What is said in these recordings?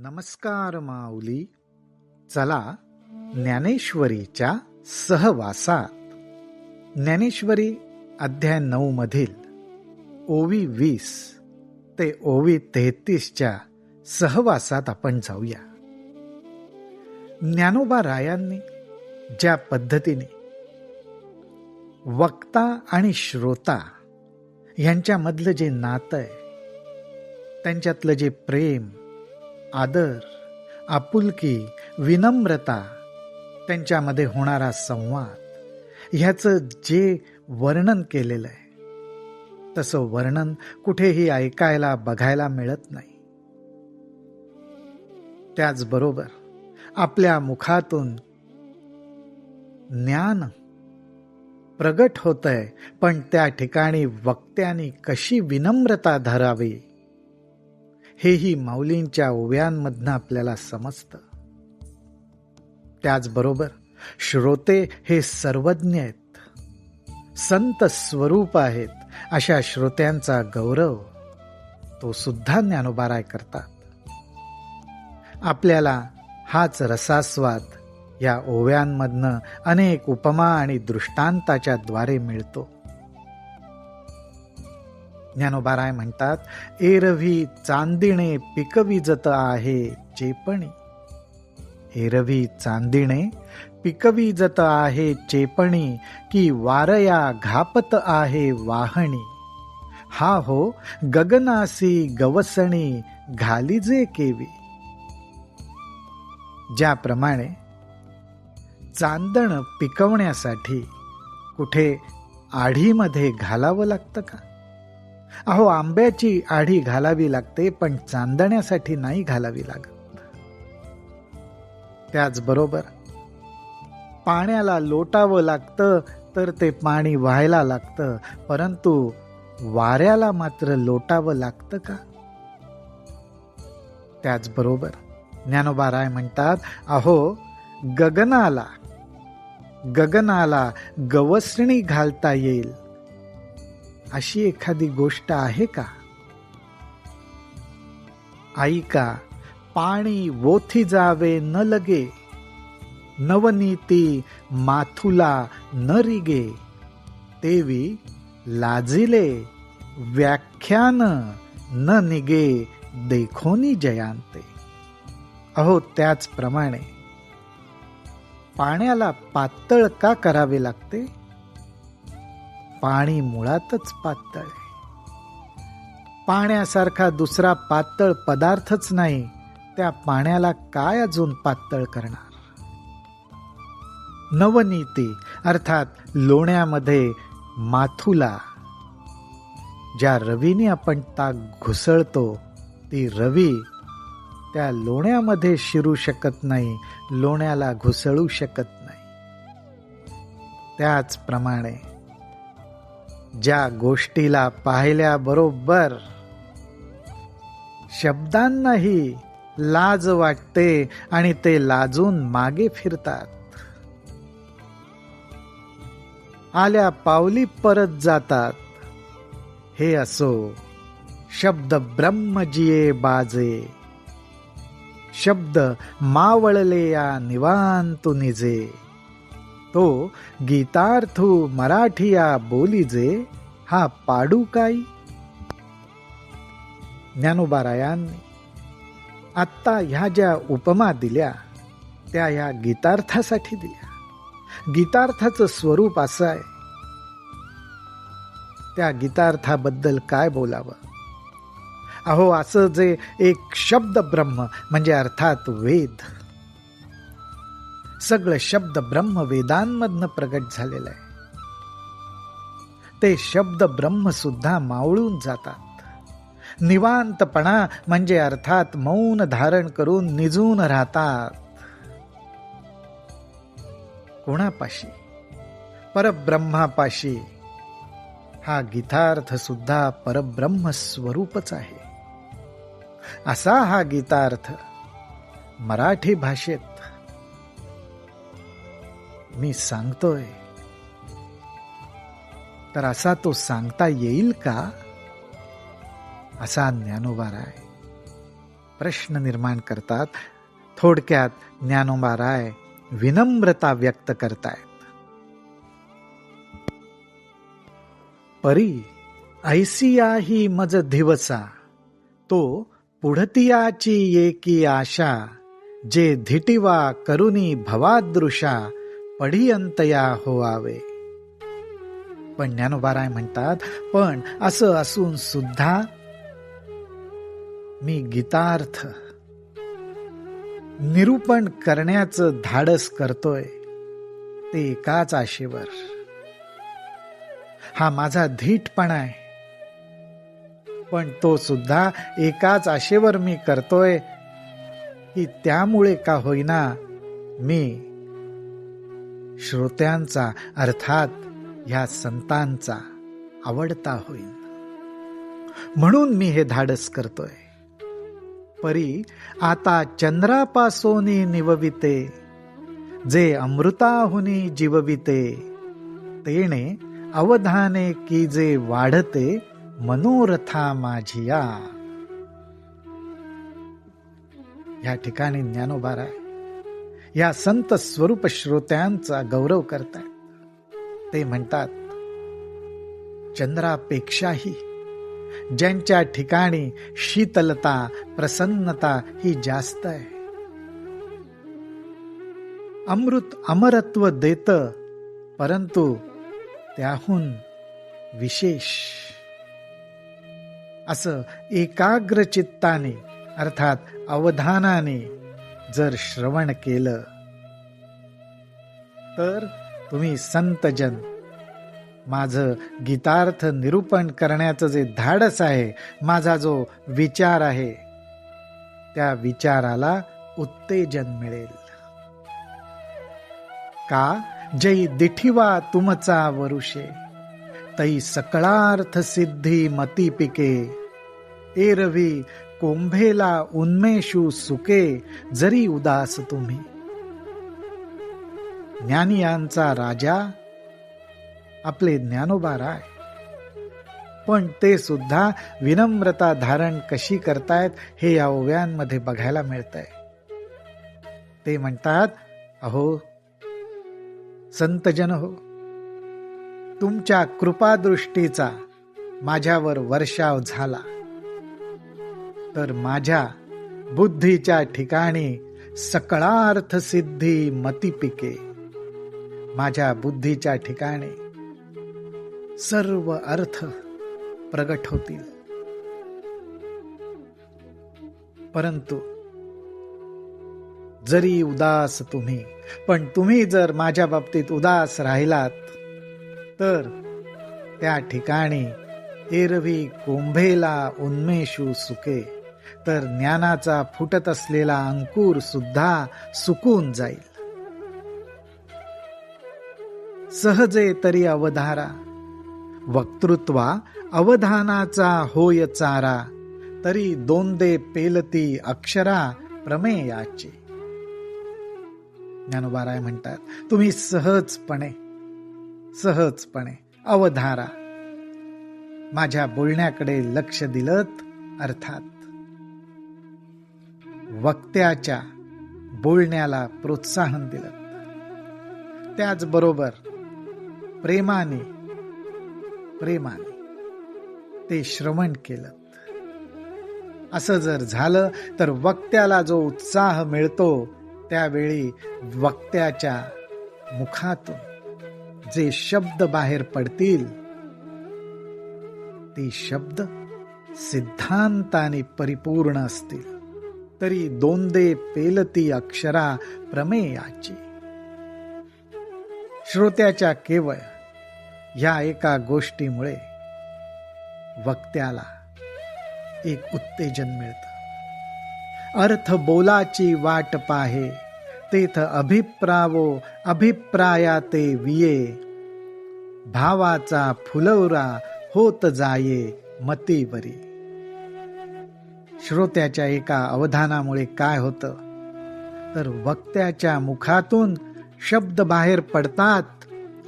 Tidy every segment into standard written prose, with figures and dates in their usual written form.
नमस्कार माऊली. चला ज्ञानेश्वरीच्या सहवासात. ज्ञानेश्वरी अध्याय 9 मधील ओवी 20 ते ओवी 33च्या सहवासात आपण जाऊया. ज्ञानोबा रायांनी ज्या पद्धतीने वक्ता आणि श्रोता यांच्यामधलं जे नातं आहे, त्यांच्यातलं जे प्रेम, आदर, आपुलकी, विनम्रता, त्यांच्यामध्ये होणारा संवाद, ह्याचं जे वर्णन केलेलं आहे तसं वर्णन कुठेही ऐकायला बघायला मिळत नाही. त्याचबरोबर आपल्या मुखातून ज्ञान प्रगट होतंय, पण त्या ठिकाणी वक्त्याने कशी विनम्रता धरावी हेही माऊलींच्या ओव्यांमधनं आपल्याला समजतं. त्याचबरोबर श्रोते हे सर्वज्ञ आहेत, संत स्वरूप आहेत. अशा श्रोत्यांचा गौरव तो सुद्धा ज्ञानोबा राय करतात. आपल्याला हाच रसास्वाद या ओव्यांमधनं अनेक उपमा आणि दृष्टांताच्या द्वारे मिळतो. ज्ञानोबा राय म्हणतात, एरवी चांदिणे पिकविजत आहे चेपणी. एरवी चांदिणे पिकविजत आहे चेपणी, की वारया घापत आहे वाहणी. हा हो गगनासी गवसणी घालीजे केवी. ज्याप्रमाणे चांदण पिकवण्यासाठी कुठे आढीमध्ये घालावं लागतं का? अहो, आंब्याची आढी घालावी लागते, पण चांदण्यासाठी नाही घालावी लागत. त्याचबरोबर पाण्याला लोटावं लागतं तर ते पाणी व्हायला लागतं, परंतु वाऱ्याला मात्र लोटावं लागतं का? त्याचबरोबर ज्ञानोबा राय म्हणतात, अहो गगनाला गवसणी घालता येईल अशी एखादी गोष्ट आहे का? ऐका, पाणी वोथी जावे न लगे, नवनीती माथुला न रिगे, तेवी लाजिले व्याख्यान न निगे देखोनी जयांते. अहो, त्याचप्रमाणे पाण्याला पातळ का करावे लागते? पाणी मुळातच पातळ आहे. पाण्यासारखा दुसरा पातळ पदार्थच नाही, त्या पाण्याला काय अजून पातळ करणार? नवनीती अर्थात लोण्यामध्ये माथुला, ज्या रवीने आपण ताक घुसळतो, ती रवी त्या लोण्यामध्ये शिरू शकत नाही, लोण्याला घुसळू शकत नाही. त्याचप्रमाणे ज्या गोष्टीला पाहिल्याबरोबर शब्दांनाही लाज वाटते आणि ते लाजून मागे फिरतात, आल्या पावली परत जातात, हे असो शब्द ब्रह्मजिये बाजे, शब्द मावळले या निवांतु निजे, तो गीतार्थू मराठिया बोलीजे, हा पाडू काही. ज्ञानोबा रायांनी आत्ता ह्या ज्या उपमा दिल्या त्या ह्या गीतार्थासाठी दिल्या. गीतार्थाचं स्वरूप असं आहे, त्या गीतार्थाबद्दल काय बोलावं? अहो, असं जे एक शब्द ब्रह्म म्हणजे अर्थात वेद, सगळं शब्द ब्रह्म वेदांमधनं प्रगट झालेलं आहे. ते शब्द ब्रह्म सुद्धा मावळून जातात. निवांतपणा म्हणजे अर्थात मौन धारण करून निजून राहतात. कोणापाशी? परब्रह्मापाशी. हा गीतार्थ सुद्धा परब्रह्म स्वरूपच आहे. असा हा गीतार्थ मराठी भाषेत मी सांगतोय, तर असा तो सांगता येईल का? असा ज्ञानोबा राय प्रश्न निर्माण करतात. थोडक्यात ज्ञानोबा राय विनम्रता व्यक्त करतायत. परी ऐसिया ही मज दिवसा, तो पुढतियाची एकी आशा, जे धिटिवा करुनी भवादृशा, पढियंतया होवावे. पण ज्ञानोबाराय म्हणतात, पण असं असून सुद्धा मी गीतार्थ निरूपण करण्याचं धाडस करतोय, ते एकाच आशेवर. हा माझा धीटपणा आहे, पण तो सुद्धा एकाच आशेवर मी करतोय की त्यामुळे का होईना मी श्रोत्यांचा, अर्थात ह्या संतांचा आवडता होईन. म्हणून मी हे धाडस करतोय. परी आता चंद्रापासोनी निवविते, जे अमृताहुनी जीवविते, तेने अवधाने की जे वाढते, मनोरथा माझिया. या ठिकाणी ज्ञानोबाराय या संत स्वरूप श्रोत्यांचा गौरव करतायत. ते म्हणतात, चंद्रापेक्षाही ज्यांच्या ठिकाणी शीतलता, प्रसन्नता ही जास्त आहे. अमृत अमरत्व देत, परंतु त्याहून विशेष असं एकाग्र चित्ताने, अर्थात अवधानाने जर श्रवण केलं तर तुम्ही संतजन माझं गीतार्थ निरूपण करण्याचं जे धाडस आहे, माझा जो विचार आहे, त्या विचाराला उत्तेजन मिळेल. का जै दिठिवा तुमचा वरुषे, तै सकळार्थ सिद्धी मती पिके, एरवी कोंभेला उन्मेषू सुके, जरी उदास तुम्ही. ज्ञानियांचा राजा आपले ज्ञानोबा राय, पण ते सुद्धा विनम्रता धारण कशी करतायत हे या ओव्यांमध्ये बघायला मिळतंय. ते म्हणतात, अहो संतजन हो, तुमच्या कृपादृष्टीचा माझ्यावर वर्षाव झाला, तर माझ्या बुद्धीच्या ठिकाणी सकळार्थ सिद्धी मती पिके, माझ्या बुद्धीच्या ठिकाणी सर्व अर्थ प्रगट होतील. परंतु जरी उदास तुम्ही, पण तुम्ही जर माझ्या बाबतीत उदास राहिलात, तर त्या ठिकाणी एरवी कोंभेला उन्मेषू सुके, तर ज्ञानाचा फुटत असलेला अंकुर सुद्धा सुकून जाईल. सहजे तरी अवधारा, वक्तृत्वा अवधानाचा होय चारा, तरी दोंदे पेलती अक्षरा प्रमेयाची. ज्ञानोबाराय म्हणतात, तुम्ही सहजपणे अवधारा माझ्या बोलण्याकडे लक्ष दिलत, अर्थात वक्त्याच्या बोलण्याला प्रोत्साहन दिलं, त्याचबरोबर प्रेमाने ते श्रवण केलं. असं जर झालं तर वक्त्याला जो उत्साह मिळतो, त्यावेळी वक्त्याच्या मुखातून जे शब्द बाहेर पडतील, ते शब्द सिद्धांताने परिपूर्ण असतील. तरी दोंदे पेलती अक्षरा प्रमेयाची. श्रोत्याच्या केवळ ह्या एका गोष्टीमुळे वक्त्याला एक उत्तेजन मिळतं. अर्थ बोलाची वाट पाहे, तेथ अभिप्रायाते विये, भावाचा फुलवरा होत जाये मतीवरी. श्रोत्याच्या एका अवधानामुळे काय होतं, तर वक्त्याच्या मुखातून शब्द बाहेर पडतात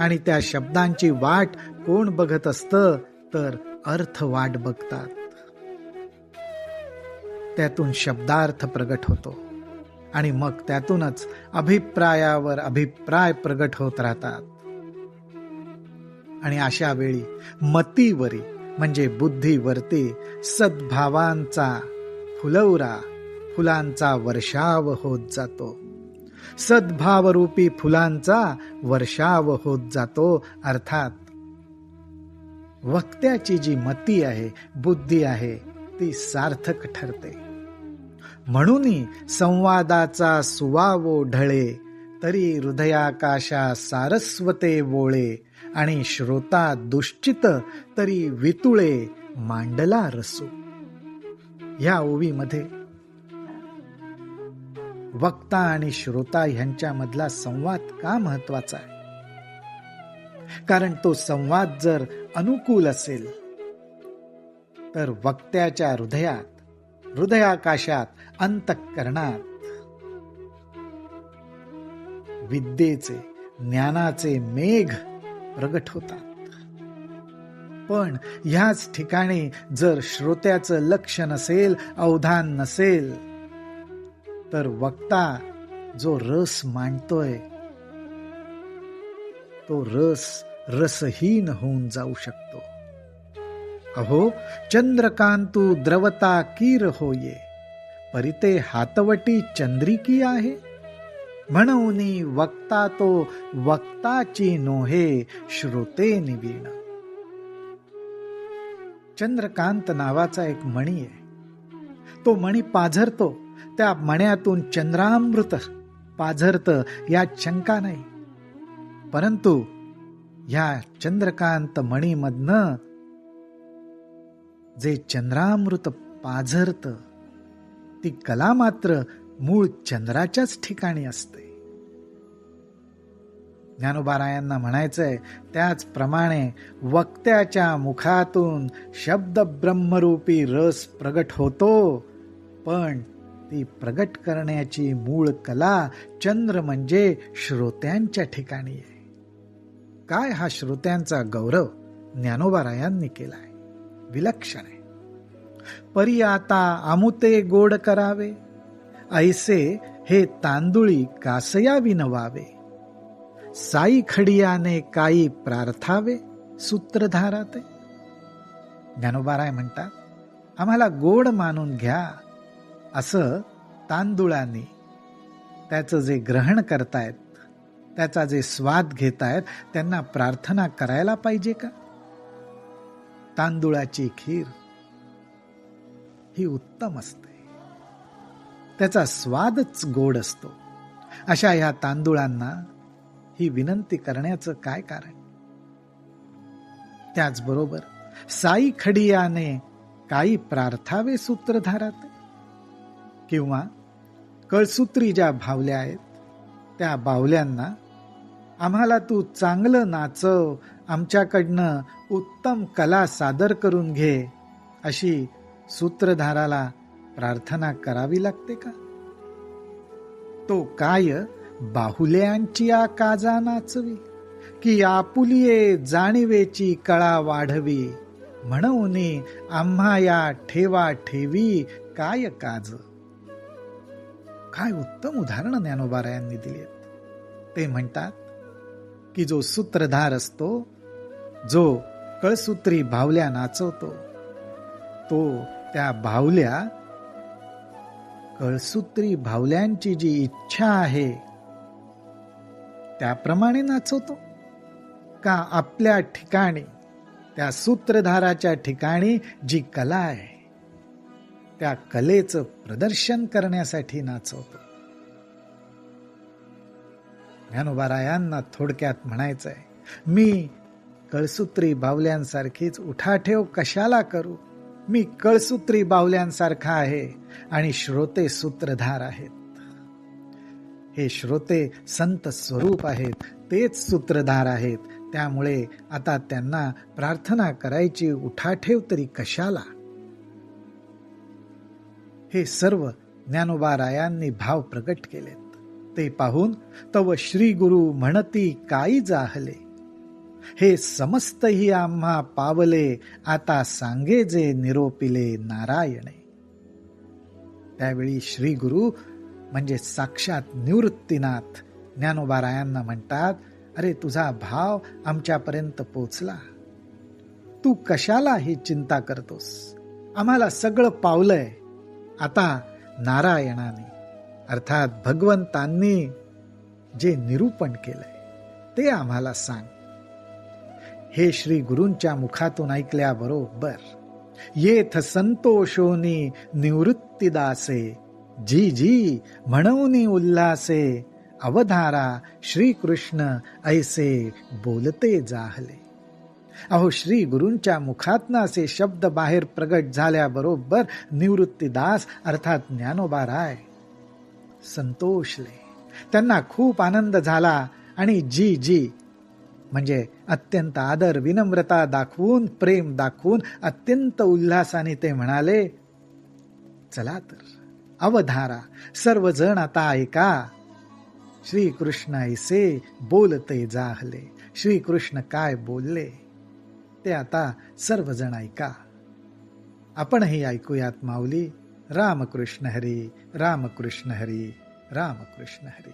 आणि त्या शब्दांची वाट कोण बघत असतं, तर अर्थ वाट बघतात. त्यातून शब्दार्थ प्रगट होतो आणि मग त्यातूनच अभिप्रायावर अभिप्राय प्रगट होत राहतात. आणि अशा वेळी मतीवरी म्हणजे बुद्धीवरती सद्भावांचा फुलवरा, फुलांचा वर्षाव होत जातो. सद्भावरूपी फुलांचा वर्षाव होत जातो. अर्थात वक्त्याची जी मती आहे, बुद्धी आहे, ती सार्थक ठरते. म्हणून संवादाचा सुवावो ढळे, तरी हृदयाकाशा सारस्वते वोळे, आणि श्रोता दुश्चित तरी वितुळे मांडला रसू. या ओवीमध्ये वक्ता आणि श्रोता ह्यांच्यामधला संवाद का महत्वाचा आहे? कारण तो संवाद जर अनुकूल असेल तर वक्त्याच्या हृदयात, हृदयाकाशात, अंतःकरणात विद्येचे, ज्ञानाचे मेघ प्रगट होतात. पण ह्याच ठिकाणी जर श्रोत्याचं लक्ष नसेल, अवधान नसेल, तर वक्ता जो रस मांडतोय तो रसहीन होऊन जाऊ शकतो. अहो चंद्रकांतू द्रवता कीर होये, परिते हातवटी चंद्रिकी आहे. म्हणून वक्ता तो वक्ताची नोहे, श्रोते निवीण. चंद्रकांत नावाचा एक मणी आहे. तो मणी पाझरतो, त्या मण्यातून चंद्रामृत पाझरतं यात शंका नाही. परंतु ह्या चंद्रकांत मणीमधनं जे चंद्रामृत पाझरतं ती कला मात्र मूळ चंद्राच्याच ठिकाणी असते. ज्ञानोबारायांना म्हणायचंय त्याचप्रमाणे वक्त्याच्या मुखातून शब्द ब्रह्मरूपी रस प्रगट होतो, पण ती प्रगट करण्याची मूळ कला चंद्र म्हणजे श्रोत्यांच्या ठिकाणी आहे. काय हा श्रोत्यांचा गौरव ज्ञानोबारायांनी केलाय, विलक्षण आहे. परी आता आमुते गोड करावे, ऐसे हे तांदुळी कासया विनवावे. साई खडियाने काही प्रार्थावे, सूत्रधाराते. ज्ञानोबाराय म्हणतात, आम्हाला गोड मानून घ्या. असं तांदुळाने त्याचं जे ग्रहण करतायत, त्याचा जे स्वाद घेतायत, त्यांना प्रार्थना करायला पाहिजे का? तांदुळाची खीर ही उत्तम असते, त्याचा स्वादच गोड असतो. अशा ह्या तांदुळांना ही विनंती करण्याचं काय कारण? त्याचबरोबर साई खडियाने काही प्रार्थावे सूत्रधारात, किंवा कळसूत्री ज्या भावल्या आहेत त्या बावल्यांना आम्हाला तू चांगलं नाचव, आमच्याकडनं उत्तम कला सादर करून घे, अशी सूत्रधाराला प्रार्थना करावी लागते का? तो काय बाहुल्यांची काजा नाचवी, की आपुलिये जाणीवेची कळा वाढवी. म्हणून आम्हा या ठेवा ठेवी काय काज. काय उत्तम उदाहरण ज्ञानोबारायांनी दिली. ते म्हणतात की जो सूत्रधार असतो, जो कळसूत्री भावल्या नाचवतो, तो त्या भावल्या, कळसूत्री भावल्यांची जी इच्छा आहे त्याप्रमाणे नाचवतो का आपल्या ठिकाणी, त्या सूत्रधाराच्या ठिकाणी जी कला आहे त्या कलेचं प्रदर्शन करण्यासाठी नाचवतो? ज्ञानोबारायांना थोडक्यात म्हणायचं आहे, मी कळसूत्री बावल्यांसारखीच उठाठेव कशाला करू? मी कळसूत्री बावल्यांसारखा आहे आणि श्रोते सूत्रधार आहेत. हे श्रोते संत स्वरूप आहेत, तेच सूत्रधार आहेत. त्यामुळे आता त्यांना प्रार्थना करायची उठाठेव तरी कशाला? हे सर्व ज्ञानोबारायांनी भाव प्रगट केलेत. ते पाहून तव श्री गुरु म्हणती काही जाहले, हे समस्त ही आम्हा पावले, आता सांगे जे निरोपिले नारायणे. त्यावेळी श्री गुरु म्हणजे साक्षात निवृत्तीनाथ ज्ञानोबारायांना म्हणतात, अरे तुझा भाव आमच्यापर्यंत पोचला, तू कशाला ही चिंता करतोस, आम्हाला सगळं पावलंय. आता नारायणाने अर्थात भगवंतांनी जे निरूपण केलंय ते आम्हाला सांग. हे श्री गुरूंच्या मुखातून ऐकल्याबरोबर येथ संतोषोनी निवृत्तीदासे, जी जी म्हणूनी उल्हासे, अवधारा श्रीकृष्ण ऐसे बोलते जाहले. अहो श्री गुरूंच्या मुखातनं असे शब्द बाहेर प्रगट झाल्याबरोबर निवृत्तीदास अर्थात ज्ञानोबाराय संतोषले. त्यांना खूप आनंद झाला आणि जी जी म्हणजे अत्यंत आदर विनम्रता दाखवून, प्रेम दाखवून अत्यंत उल्हासाने ते म्हणाले, चला तर अवधारा, सर्वजण आता ऐका, श्रीकृष्ण ऐसे बोलते जाहले. श्रीकृष्ण काय बोलले ते आता सर्वजण ऐका. आपणही ऐकूयात माऊली. रामकृष्ण हरी, रामकृष्ण हरी, रामकृष्ण हरी.